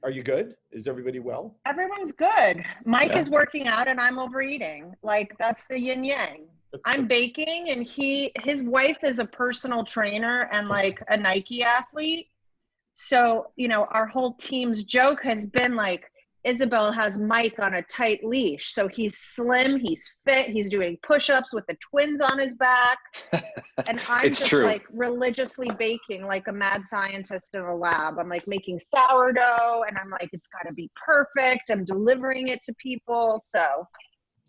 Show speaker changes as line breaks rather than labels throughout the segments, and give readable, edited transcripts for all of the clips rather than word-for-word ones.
Are you good? Is everybody well?
Everyone's good. Mike is working out and I'm overeating. Like, that's the yin yang. I'm baking and his wife is a personal trainer and like a Nike athlete. So, you know, our whole team's joke has been like, Isabel has Mike on a tight leash. So he's slim, he's fit, he's doing push-ups with the twins on his back. And I'm just like religiously baking like a mad scientist in a lab. I'm like making sourdough and I'm like, it's got to be perfect. I'm delivering it to people. So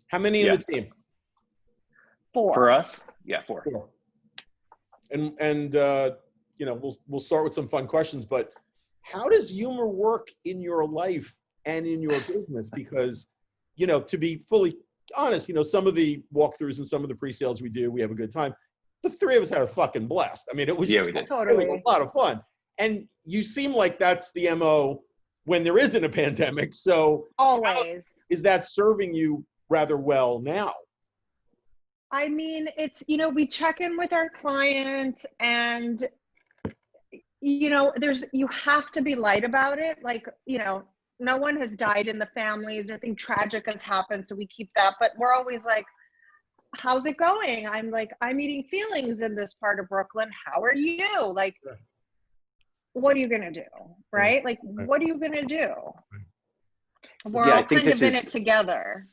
how many in the team?
4.
For us? Yeah, 4.
And you know, we'll start with some fun questions, but how does humor work in your life and in your business? Because, you know, to be fully honest, you know, some of the walkthroughs and some of the pre-sales we do, we have a good time. The 3 of us had a fucking blast. I mean, it was,
we did.
Totally.
It was a lot of fun. And you seem like that's the MO when there isn't a pandemic. So
always.
Is that serving you rather well now?
I mean, it's, you know, we check in with our clients and, you know, you have to be light about it. Like, you know, no one has died in the families, nothing tragic has happened. So we keep that, but we're always like, how's it going? I'm like, I'm eating feelings in this part of Brooklyn. How are you? Like, what are you going to do? Right? Like, what are you going to do? We're all kind of in it together.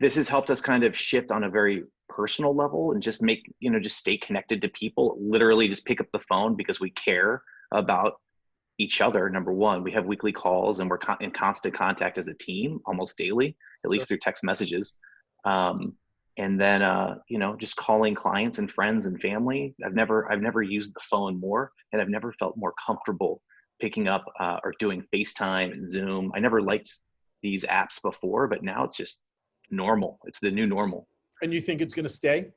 This has helped us kind of shift on a very personal level and just make, you know, just stay connected to people, literally just pick up the phone because we care about each other. Number one, we have weekly calls and we're in constant contact as a team almost daily, at least through text messages. And then, you know, just calling clients and friends and family. I've never used the phone more, and I've never felt more comfortable picking up or doing FaceTime and Zoom. I never liked these apps before, but now it's just normal. It's the new normal.
And you think it's going to stay?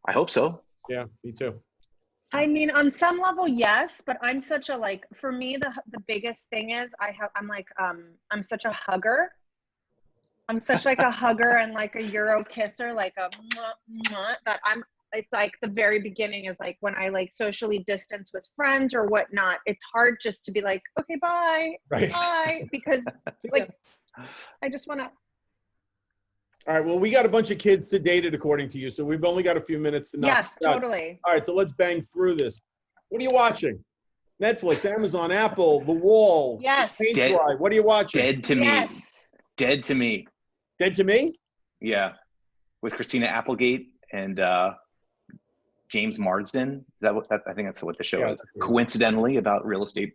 I hope so.
Yeah, me too.
I mean, on some level, yes, but I'm such a, like, for me, the biggest thing is I'm such a hugger. I'm such like a hugger and like a Euro kisser, like a mwah, mwah, that it's like the very beginning is like when I like socially distance with friends or whatnot, it's hard just to be like, okay, bye, bye, because like, I just want to.
All right, well, we got a bunch of kids sedated according to you, so we've only got a few minutes to knock.
Yes, totally.
All right, so let's bang through this. What are you watching? Netflix, Amazon, Apple, The Wall.
Yes.
Dry. What are you watching?
Dead to me.
Yes.
Dead to me.
Dead to Me?
Yeah, with Christina Applegate and James Marsden. I think that's what the show is. Coincidentally, about real estate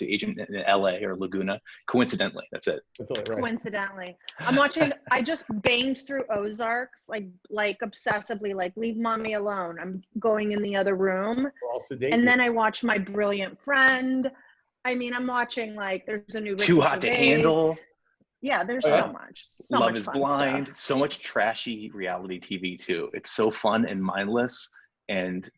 agent in LA or Laguna. Coincidentally, that's it.
That's all right.
Coincidentally, I'm watching. I just banged through Ozarks like obsessively. Like, leave mommy alone. I'm going in the other room. And then I watch My Brilliant Friend. I mean, I'm watching like there's a new
Too Hot to Handle.
Yeah, there's so much.
Love is Blind. Stuff. So much trashy reality TV too. It's so fun and mindless, and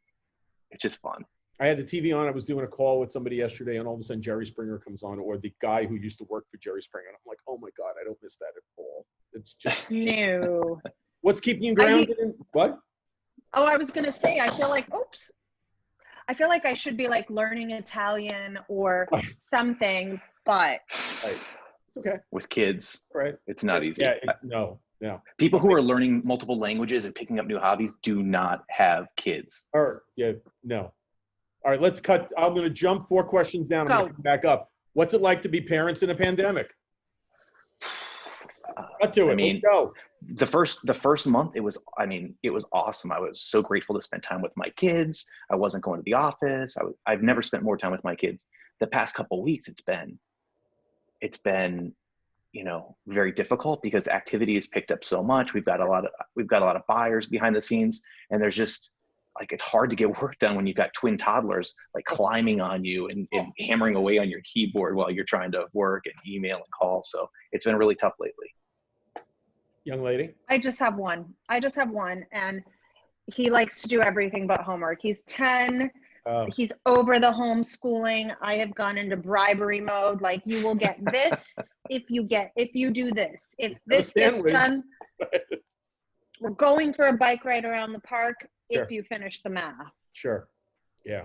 it's just fun.
I had the TV on. I was doing a call with somebody yesterday, and all of a sudden Jerry Springer comes on, or the guy who used to work for Jerry Springer. And I'm like, oh my God, I don't miss that at all. It's just
no.
What's keeping you grounded? What?
Oh, I was gonna say, I feel like I feel like I should be like learning Italian or something, but.
Right. Okay.
With kids,
right?
It's not easy.
Yeah, no.
People who are learning multiple languages and picking up new hobbies do not have kids.
No. All right, let's cut. I'm going to jump 4 questions down. I'm going to come back up. What's it like to be parents in a pandemic? Cut to it. Let's go.
The first month, it was awesome. I was so grateful to spend time with my kids. I wasn't going to the office. I've never spent more time with my kids. The past couple of weeks, it's been, you know, very difficult because activity has picked up so much. We've got a lot of buyers behind the scenes, and there's just like, it's hard to get work done when you've got twin toddlers like climbing on you and hammering away on your keyboard while you're trying to work and email and call. So it's been really tough lately.
Young lady?
I just have one, and he likes to do everything but homework. He's 10. He's over the homeschooling. I have gone into bribery mode. Like, you will get this if you do this. If this gets done, we're going for a bike ride around the park if you finish the math.
Sure. Yeah.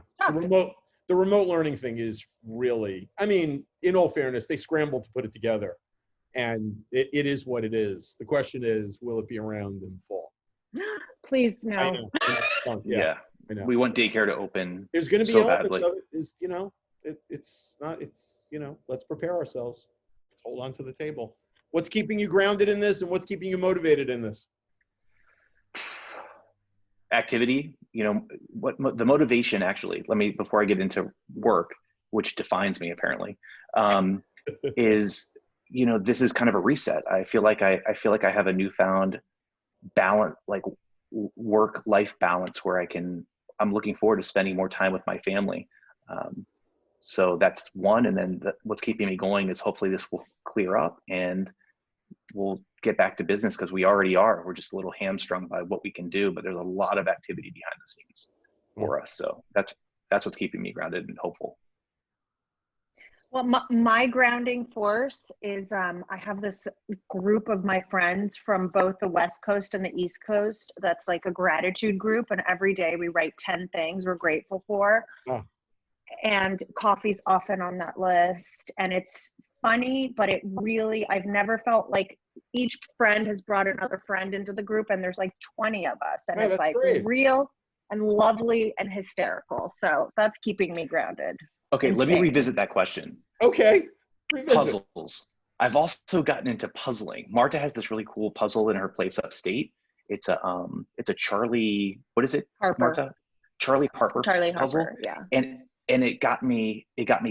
the remote learning thing is really, I mean, in all fairness, they scrambled to put it together, and it is what it is. The question is, will it be around in the fall?
Please,
I
no.
know.
Yeah.
I know.
We want daycare to open.
There's going to be
so
elements
badly.
of it, is, you know, it's not, it's, you know, let's prepare ourselves. Let's hold on to the table. What's keeping you grounded in this, and what's keeping you motivated in this?
Activity, you know, the motivation actually, before I get into work, which defines me apparently, is, you know, this is kind of a reset. I feel like I have a newfound balance, like work-life balance, where I'm looking forward to spending more time with my family. So that's one. And then what's keeping me going is hopefully this will clear up and we'll get back to business, because we already are. We're just a little hamstrung by what we can do, but there's a lot of activity behind the scenes for us. So that's what's keeping me grounded and hopeful.
Well, my grounding force is I have this group of my friends from both the West Coast and the East Coast. That's like a gratitude group. And every day we write 10 things we're grateful for. Oh. And coffee's often on that list. And it's funny, but it really, I've never felt like each friend has brought another friend into the group, and there's like 20 of us. And it's like great. Real and lovely and hysterical. So that's keeping me grounded.
Okay, let me revisit that question.
Okay.
Puzzles. I've also gotten into puzzling. Marta has this really cool puzzle in her place upstate. It's a Charlie, what is it?
Harper.
Marta? Charlie Harper.
Charlie
puzzle.
Harper, yeah.
And it got me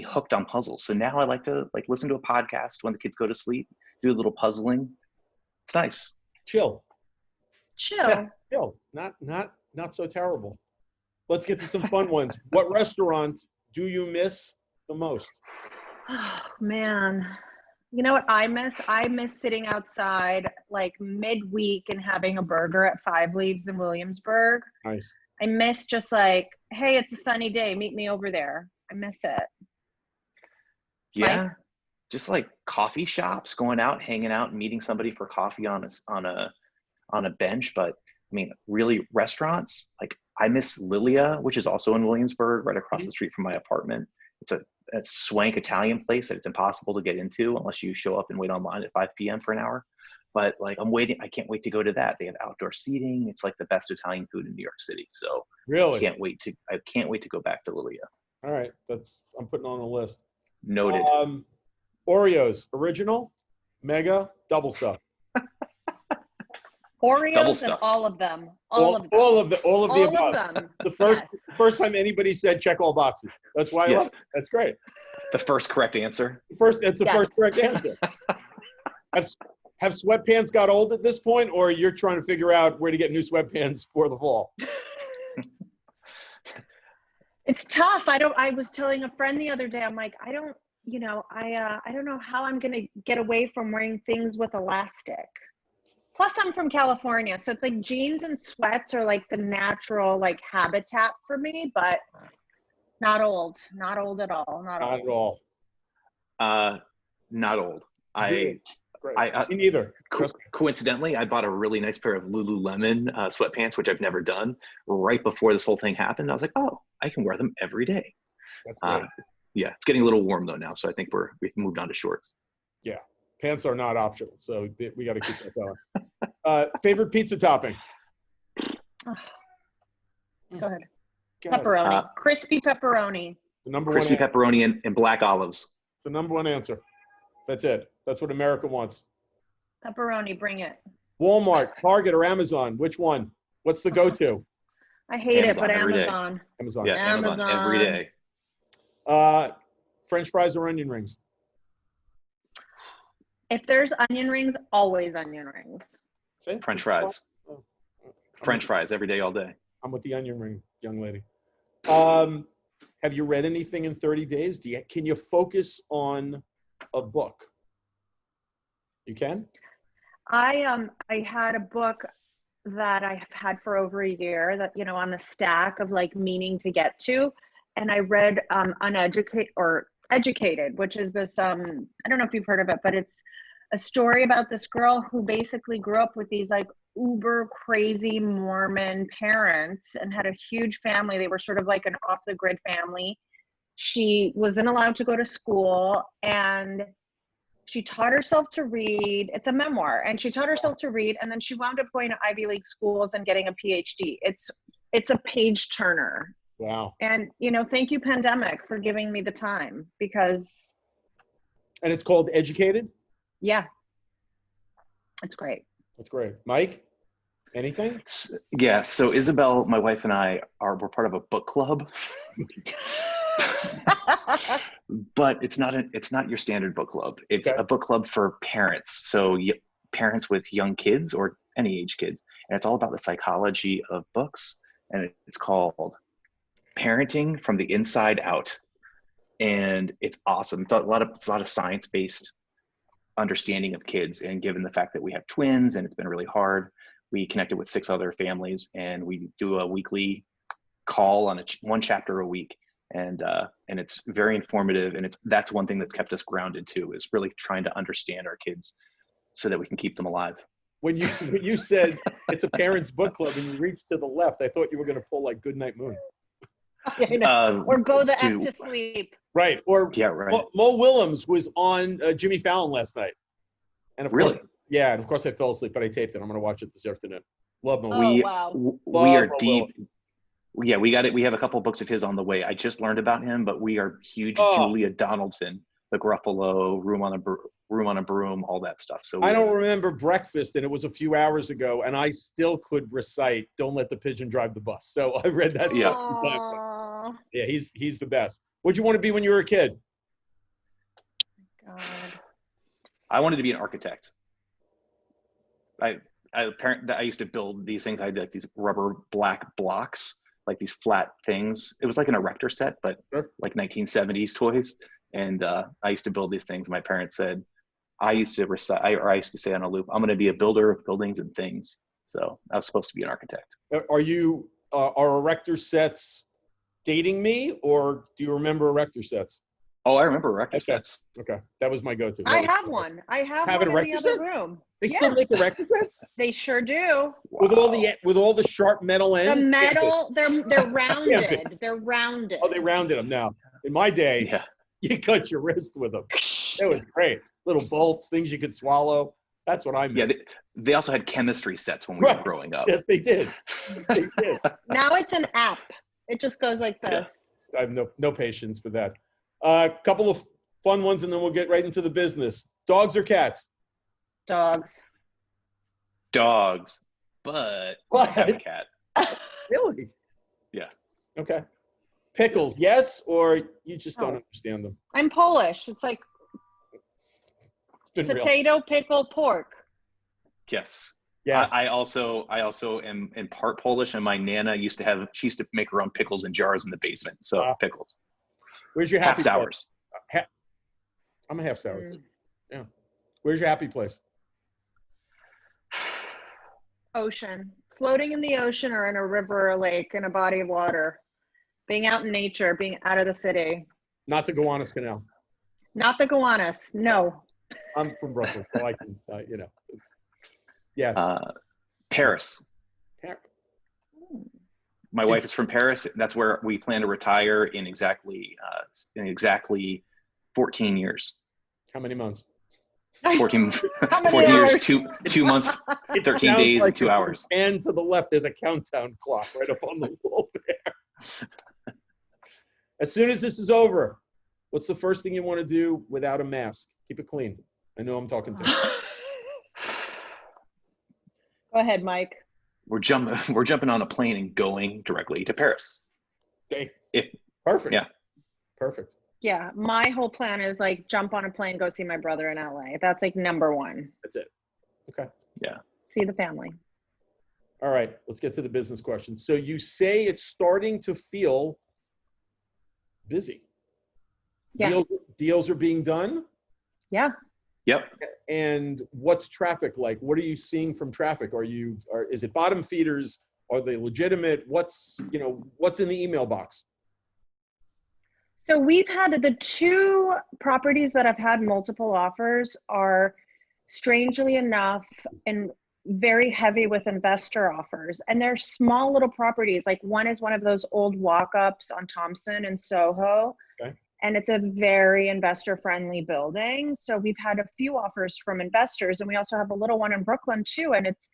hooked on puzzles. So now I like to listen to a podcast when the kids go to sleep, do a little puzzling. It's nice.
Chill.
Yeah.
Chill. Not so terrible. Let's get to some fun ones. What restaurant do you miss the most?
Oh man, you know what I miss? I miss sitting outside like midweek and having a burger at 5 Leaves in Williamsburg.
Nice.
I miss just like, hey, it's a sunny day, meet me over there. I miss it.
Yeah. Mike? Just like coffee shops, going out, hanging out, and meeting somebody for coffee on a bench. But I mean, really, restaurants, like I miss Lilia, which is also in Williamsburg, right across the street from my apartment. It's a swank Italian place that it's impossible to get into unless you show up and wait online at 5 p.m. for an hour. But like, I can't wait to go to that. They have outdoor seating. It's like the best Italian food in New York City. So
really,
I can't wait to go back to Lilia.
All right, I'm putting on a list.
Noted.
Oreos, original, mega, double stuff.
Oreos and all of them. All of the above.
The first time anybody said check all boxes. That's why I love it. That's great.
The first correct answer.
First correct answer. Have sweatpants got old at this point, or you're trying to figure out where to get new sweatpants for the fall?
It's tough. I was telling a friend the other day, I'm like, I don't know how I'm going to get away from wearing things with elastic. Plus I'm from California, so it's like jeans and sweats are like the natural like habitat for me, but not old at all.
Not old.
Me neither.
Coincidentally, I bought a really nice pair of Lululemon sweatpants, which I've never done, right before this whole thing happened. I was like, oh, I can wear them every day.
That's great.
Yeah, it's getting a little warm though now, so I think we've moved on to shorts.
Yeah, pants are not optional, so we got to keep that going. Favorite pizza topping?
Oh. Go ahead. Pepperoni, crispy pepperoni.
The number
crispy
one
pepperoni and black olives.
The number one answer. That's it. That's what America wants.
Pepperoni, bring it.
Walmart, Target, or Amazon? Which one? What's the go-to?
I hate Amazon, it, but Amazon.
Amazon.
Yeah, Amazon every day.
French fries or onion rings?
If there's onion rings, always onion rings.
See?
French fries. French fries every day, all day.
I'm with the onion ring, young lady. Have you read anything in 30 days? Can you focus on a book? You can? I
had a book that I've had for over a year that, on the stack of like meaning to get to. And I read Educated, which is this, I don't know if you've heard of it, but it's a story about this girl who basically grew up with these like uber crazy Mormon parents and had a huge family. They were sort of like an off the grid family. She wasn't allowed to go to school, and she taught herself to read. It's a memoir, and she taught herself to read, and then she wound up going to Ivy League schools and getting a PhD. It's a page turner.
Wow.
And, thank you, pandemic, for giving me the time, because.
And it's called Educated?
Yeah. It's great.
That's great. Mike, anything?
Yeah. So Isabel, my wife, and we're part of a book club. But it's not your standard book club. It's a book club for parents. So parents with young kids or any age kids. And it's all about the psychology of books. And it's called Parenting from the Inside Out. And it's awesome. It's a lot of science-based understanding of kids. And given the fact that we have twins and it's been really hard, we connected with 6 other families, and we do a weekly call on one chapter a week. And it's very informative. And that's one thing that's kept us grounded too, is really trying to understand our kids so that we can keep them alive.
When you said it's a parents book club and you reached to the left, I thought you were going to pull like Goodnight Moon.
Or Go the F to Sleep.
Right. Or
yeah, right.
Mo Willems was on Jimmy Fallon last night. And of course, yeah, and of course I fell asleep, but I taped it. I'm going to watch it this afternoon. Love Mo Willems.
We are deep. Yeah, we got it. We have a couple of books of his on the way. I just learned about him, but we are huge Julia Donaldson, the Gruffalo, Room on a Broom, all that stuff. So
I don't remember Breakfast, and it was a few hours ago, and I still could recite "Don't Let the Pigeon Drive the Bus." So I read that. Yeah, he's the best. What'd you want to be when you were a kid?
God.
I wanted to be an architect. I used to build these things. I had like these rubber black blocks, like these flat things. It was like an erector set, but like 1970s toys. And I used to build these things. My parents said, I used to say on a loop, I'm going to be a builder of buildings and things. So I was supposed to be an architect.
Are erector sets dating me, or do you remember erector sets?
Oh, I remember erector sets.
Okay. That was my go-to.
I have one in the other room.
They still make erector sets?
They sure do.
Wow. With all the sharp metal ends?
The metal, they're rounded. They're rounded.
Oh, they rounded them now. In my day, you cut your wrist with them. It was great. Little bolts, things you could swallow. That's what I missed.
Yeah, they also had chemistry sets when we were growing up.
Yes, they did. They did.
Now it's an app. It just goes like this.
Yeah. I have no patience for that. A couple of fun ones, and then we'll get right into the business. Dogs or cats?
Dogs.
Dogs, but I have a cat.
Really?
Yeah.
Okay. Pickles, yes, or you just don't understand them?
I'm Polish. It's like potato, pickle, pork.
Yes.
Yes.
I also am in part Polish, and my Nana used to make her own pickles in jars in the basement. So pickles.
Where's your happy
sours?
I'm a half sour too. Yeah. Where's your happy place?
Ocean. Floating in the ocean or in a river or a lake, in a body of water. Being out in nature, being out of the city.
Not the Gowanus Canal.
Not the Gowanus. No.
I'm from Brooklyn, so I can, Yes.
Paris. My wife is from Paris. That's where we plan to retire in exactly 14 years.
How many months?
14 years, 2 months, 13 days,
like
and 2 hours.
And to the left, there's a countdown clock right up on the wall there. As soon as this is over, what's the first thing you want to do without a mask? Keep it clean. I know I'm talking to you.
Go ahead, Mike.
We're jumping on a plane and going directly to Paris.
Okay. Perfect.
Yeah.
Perfect.
Yeah, my whole plan is like jump on a plane, go see my brother in LA. That's like number one.
That's it. Okay.
Yeah.
See the family.
All right, let's get to the business question. So you say it's starting to feel busy.
Yeah.
Deals are being done?
Yeah.
Yep.
And what's traffic like? What are you seeing from traffic? Is it bottom feeders? Are they legitimate? What's in the email box?
So we've had the 2 properties that have had multiple offers are, strangely enough, and very heavy with investor offers, and they're small little properties. Like one is one of those old walk-ups on Thompson in Soho.
Okay.
And it's a very investor friendly building. So we've had a few offers from investors, and we also have a little one in Brooklyn too. And it's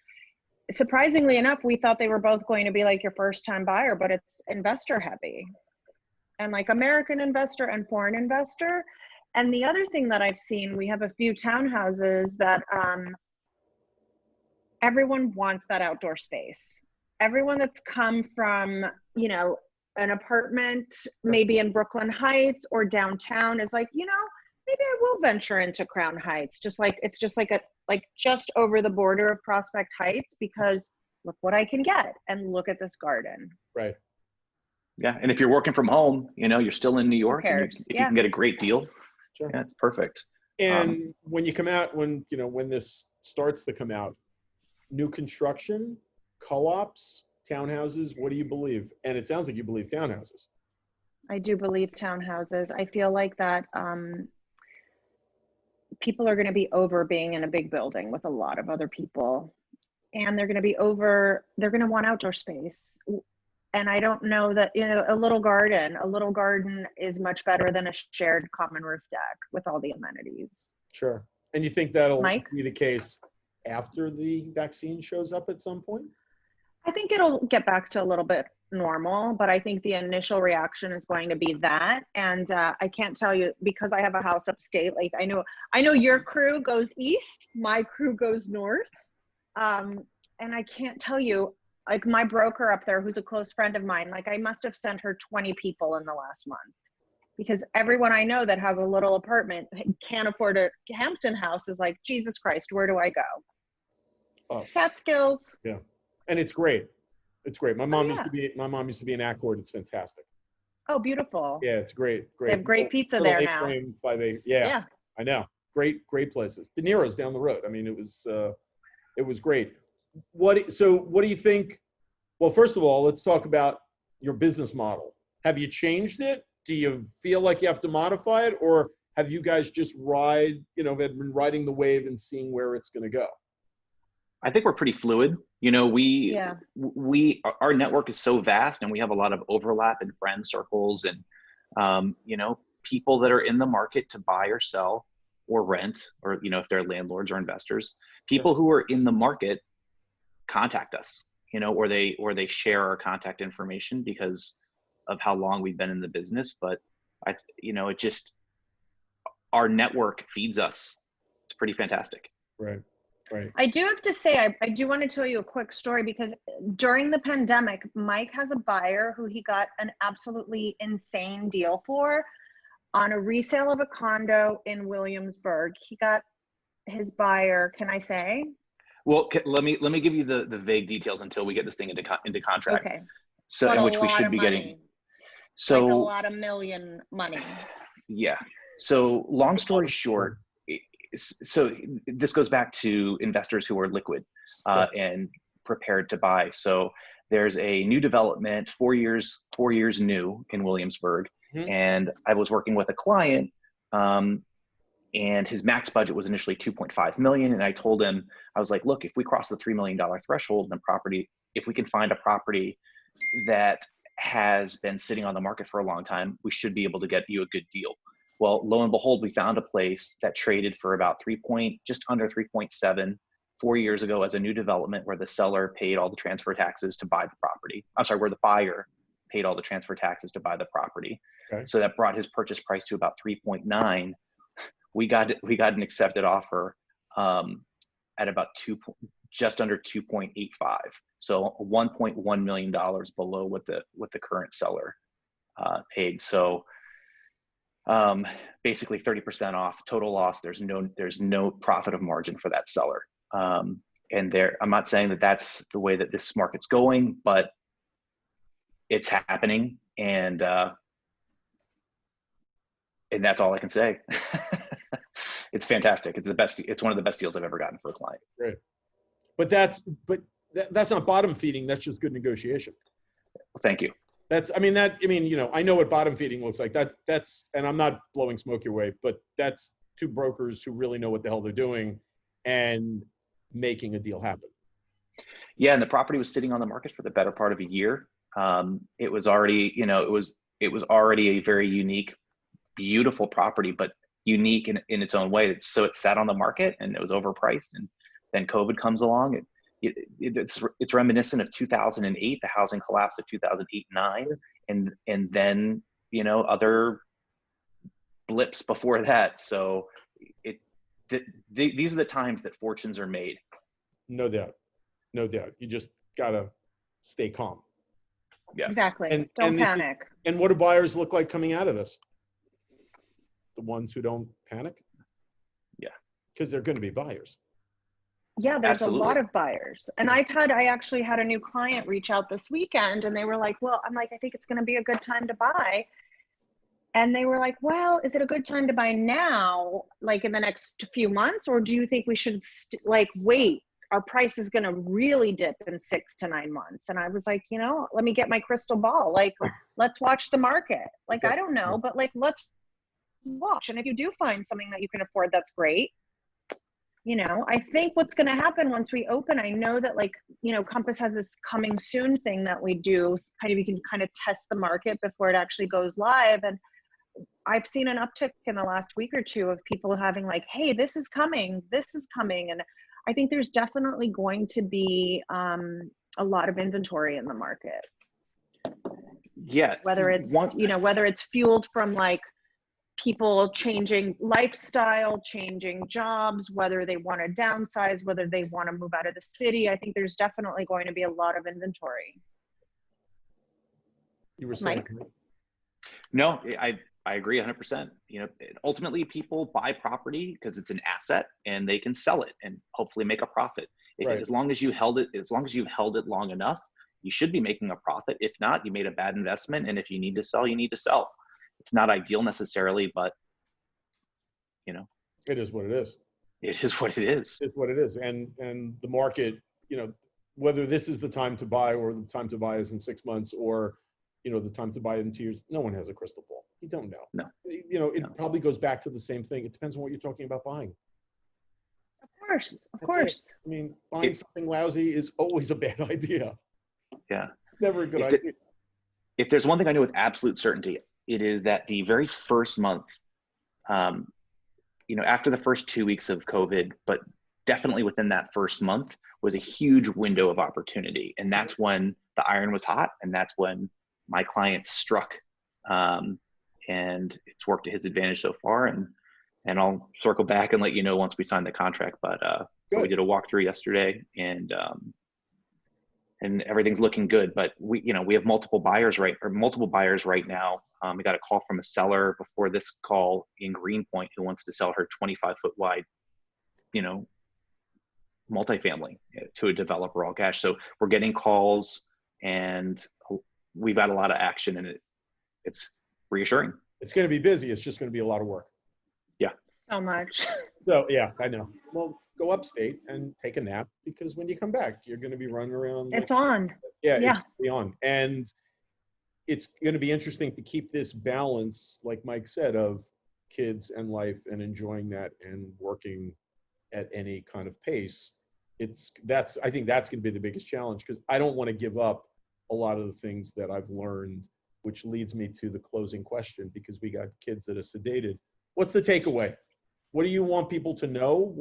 surprisingly enough, we thought they were both going to be like your first time buyer, but it's investor heavy, and like American investor and foreign investor. And the other thing that I've seen, we have a few townhouses that everyone wants that outdoor space. Everyone that's come from, you know, an apartment maybe in Brooklyn Heights or downtown is like, you know, maybe I will venture into Crown Heights. Just like, it's just like just over the border of Prospect Heights, because look what I can get and look at this garden.
Right.
Yeah. And if you're working from home, you know, you're still in New York, and if you can get a great deal,
sure.
Yeah, it's perfect.
And when you come out, when this starts to come out, new construction, co-ops, townhouses, what do you believe? And it sounds like you believe townhouses.
I do believe townhouses. I feel like that people are going to be over being in a big building with a lot of other people, and they're going to want outdoor space. And I don't know that, you know, a little garden is much better than a shared common roof deck with all the amenities.
Sure. And you think that'll
Mike?
be the case after the vaccine shows up at some point?
I think it'll get back to a little bit normal, but I think the initial reaction is going to be that. And I can't tell you, because I have a house upstate, like I know your crew goes east, my crew goes north. And I can't tell you, like my broker up there, who's a close friend of mine, like I must have sent her 20 people in the last month, because everyone I know that has a little apartment can't afford a Hampton house is like, Jesus Christ, where do I go?
Oh.
Catskills.
Yeah. And it's great. It's great. My mom used to be in Accord. It's fantastic.
Oh, beautiful.
Yeah, it's great.
They have great pizza there now.
Yeah, I know. Great places. De Niro's down the road. I mean, it was great. So what do you think? Well, first of all, let's talk about your business model. Have you changed it? Do you feel like you have to modify it, or have you guys just have been riding the wave and seeing where it's going to go?
I think we're pretty fluid. You know, our network is so vast, and we have a lot of overlap in friend circles and, you know, people that are in the market to buy or sell or rent, or, you know, if they're landlords or investors, people who are in the market contact us, you know, or they share our contact information because of how long we've been in the business. But our network feeds us. It's pretty fantastic.
Right. Right.
I do have to say, I do want to tell you a quick story, because during the pandemic, Mike has a buyer who he got an absolutely insane deal for on a resale of a condo in Williamsburg. He got his buyer, can I say?
Well, let me give you the vague details until we get this thing into contract.
Okay.
So, in which we should be getting.
So like a lot of million money.
Yeah. So long story short, so this goes back to investors who are liquid and prepared to buy. So there's a new development, 4 years new in Williamsburg. Mm-hmm. And I was working with a client and his max budget was initially 2.5 million. And I told him, I was like, look, if we cross the $3 million threshold, then if we can find a property that has been sitting on the market for a long time, we should be able to get you a good deal. Well, lo and behold, we found a place that traded for about just under 3.7 4 years ago as a new development, where the seller paid all the transfer taxes to buy the property. I'm sorry, where the buyer paid all the transfer taxes to buy the property. Okay. So that brought his purchase price to about 3.9. We got an accepted offer at about just under 2.85. So $1.1 million below what the current seller paid. So basically 30% off, total loss. There's no profit of margin for that seller. And I'm not saying that that's the way that this market's going, but it's happening, and that's all I can say. It's fantastic. It's the best. It's one of the best deals I've ever gotten for a client.
Great. But that's not bottom feeding. That's just good negotiation.
Well, thank you.
I know what bottom feeding looks like. And I'm not blowing smoke your way, but that's two brokers who really know what the hell they're doing and making a deal happen.
Yeah, and the property was sitting on the market for the better part of a year. It was already, it was already a very unique, beautiful property, but unique in its own way. So it sat on the market and it was overpriced, and then COVID comes along. It's reminiscent of 2008, the housing collapse of 2008-9, and then other blips before that. So these are the times that fortunes are made.
No doubt. No doubt. You just gotta stay calm.
Yeah,
exactly. Don't panic.
And what do buyers look like coming out of this? The ones who don't panic?
Yeah.
Because they're going to be buyers.
Yeah, there's
Absolutely.
a lot of buyers. And I actually had a new client reach out this weekend, and they were like, well, I'm like, I think it's going to be a good time to buy. And they were like, well, is it a good time to buy now, like in the next few months? Or do you think we should wait? Our price is going to really dip in 6 to 9 months. And I was like, let me get my crystal ball. Like, let's watch the market. Like, I don't know, but like, let's watch. And if you do find something that you can afford, that's great. I think what's going to happen once we open, I know that Compass has this coming soon thing that we do. You can kind of test the market before it actually goes live. And I've seen an uptick in the last week or two of people having like, hey, this is coming. And I think there's definitely going to be a lot of inventory in the market.
Yeah.
Whether it's fueled from like people changing lifestyle, changing jobs, whether they want to downsize, whether they want to move out of the city. I think there's definitely going to be a lot of inventory.
You were saying,
Mike?
No, I agree 100%. Ultimately people buy property because it's an asset and they can sell it and hopefully make a profit.
Right.
As long as you've held it long enough, you should be making a profit. If not, you made a bad investment. And if you need to sell, you need to sell. It's not ideal necessarily, but
it is what it is.
It is what it is.
It's what it is. And the market, whether this is the time to buy or the time to buy is in 6 months or, the time to buy in 2 years, no one has a crystal ball. You don't know.
No.
It probably goes back to the same thing. It depends on what you're talking about buying.
Of course.
I mean, buying something lousy is always a bad idea.
Yeah.
Never a good idea.
If there's one thing I know with absolute certainty, it is that the very first month, after the first 2 weeks of COVID, but definitely within that first month was a huge window of opportunity. And that's when the iron was hot. And that's when my client struck. And it's worked to his advantage so far. And I'll circle back and let you know once we sign the contract. But we did a walkthrough yesterday, and everything's looking good. But we have multiple buyers right now. We got a call from a seller before this call in Greenpoint who wants to sell her 25-foot wide, multifamily to a developer all cash. So we're getting calls, and we've had a lot of action, and it's reassuring.
It's going to be busy. It's just going to be a lot of work.
Yeah.
So much.
So yeah, I know. Well, go upstate and take a nap, because when you come back, you're going to be running around.
It's on.
Yeah. It's gonna be on. And it's going to be interesting to keep this balance, like Mike said, of kids and life and enjoying that and working at any kind of pace. I think that's going to be the biggest challenge, because I don't want to give up a lot of the things that I've learned, which leads me to the closing question, because we got kids that are sedated. What's the takeaway? What do you want people to know?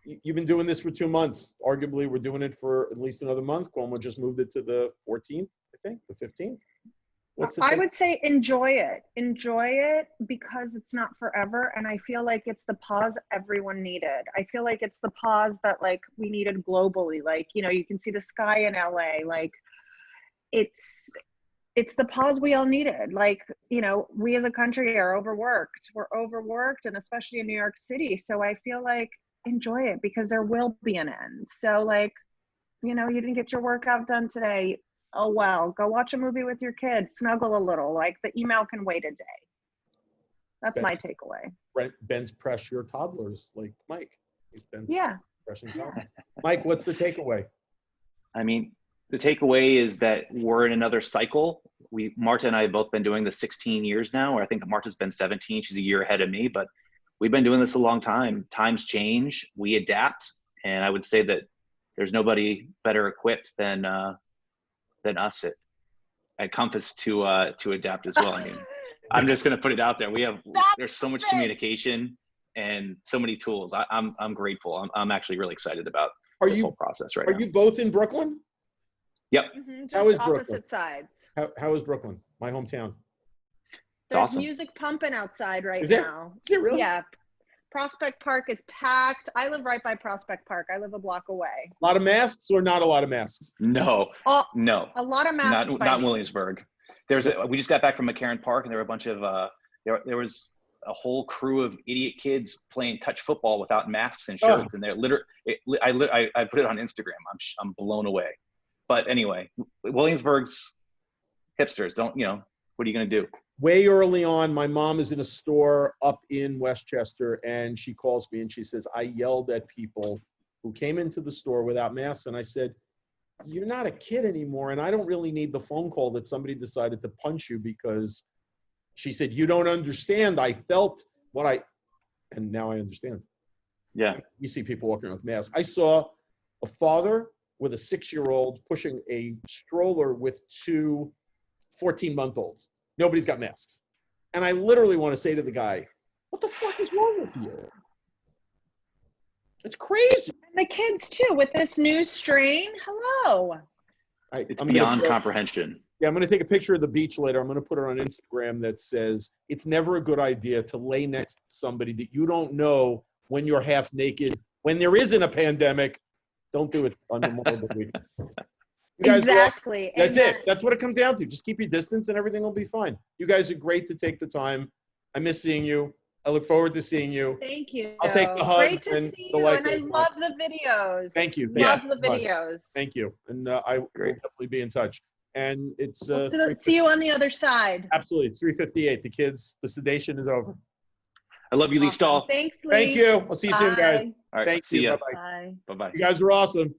You've been doing this for 2 months. Arguably, we're doing it for at least another month. Cuomo just moved it to the 14th, I think, the 15th.
I would say enjoy it because it's not forever. And I feel like it's the pause everyone needed. I feel like it's the pause that we needed globally. You can see the sky in LA. It's the pause we all needed. We as a country are overworked. We're overworked, and especially in New York City. So I feel like enjoy it, because there will be an end. So you didn't get your workout done today. Oh, well, go watch a movie with your kids, snuggle a little, the email can wait a day. That's my takeaway.
Ben's press your toddlers like Mike. Ben's pressing toddlers. Mike, what's the takeaway?
I mean, the takeaway is that we're in another cycle. Marta and I have both been doing this 16 years now, or I think Marta's been 17. She's a year ahead of me, but we've been doing this a long time. Times change, we adapt. And I would say that there's nobody better equipped than us at Compass to adapt as well. I mean, I'm just going to put it out there. There's so much communication and so many tools. I'm grateful. I'm actually really excited about this whole process right now.
Are you both in Brooklyn?
Yep.
Just
How is
opposite
Brooklyn?
sides.
How is Brooklyn? My hometown.
There's
awesome.
music pumping outside right
Is it?
now.
Is it really?
Yeah. Prospect Park is packed. I live right by Prospect Park. I live a block away.
A lot of masks or not a lot of masks?
No,
Oh,
no.
a lot of masks.
Not Williamsburg. We just got back from McCarran Park, and there were a bunch of there was a whole crew of idiot kids playing touch football without masks and shirts, and they're I put it on Instagram. I'm blown away. But anyway, Williamsburg's hipsters don't. What are you gonna do?
Way early on, my mom is in a store up in Westchester, and she calls me and she says, I yelled at people who came into the store without masks. And I said, you're not a kid anymore, and I don't really need the phone call that somebody decided to punch you, because she said, you don't understand. I felt and now I understand.
Yeah.
You see people walking around with masks. I saw a father with a 6-year-old pushing a stroller with 2 14-month-olds. Nobody's got masks. And I literally want to say to the guy, what the fuck is wrong with you? It's crazy.
And the kids too, with this new strain. Hello.
It's beyond comprehension.
Yeah, I'm going to take a picture of the beach later. I'm going to put it on Instagram that says, it's never a good idea to lay next to somebody that you don't know when you're half naked. When there isn't a pandemic, don't do it on Memorial Day weekend. You guys
exactly.
That's it. That's what it comes down to. Just keep your distance and everything will be fine. You guys are great to take the time. I miss seeing you. I look forward to seeing you.
Thank you.
I'll take the hug.
Great to
and
see
the
you,
like.
and I love the videos.
Thank you.
Love the videos.
Thank you. And I will definitely be in touch. And it's
see you on the other side.
Absolutely. It's 3:58. The sedation is over.
I love you, Lee Stahl.
Thanks, Lee.
Thank you. I'll see you soon, guys.
All right.
Thank
See
you.
ya.
Bye-bye.
Bye-bye.
You guys are awesome.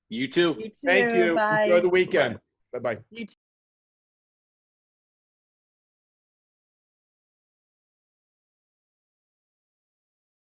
You too.
You too.
Thank you.
Bye.
Enjoy the weekend. Bye-bye.
You too.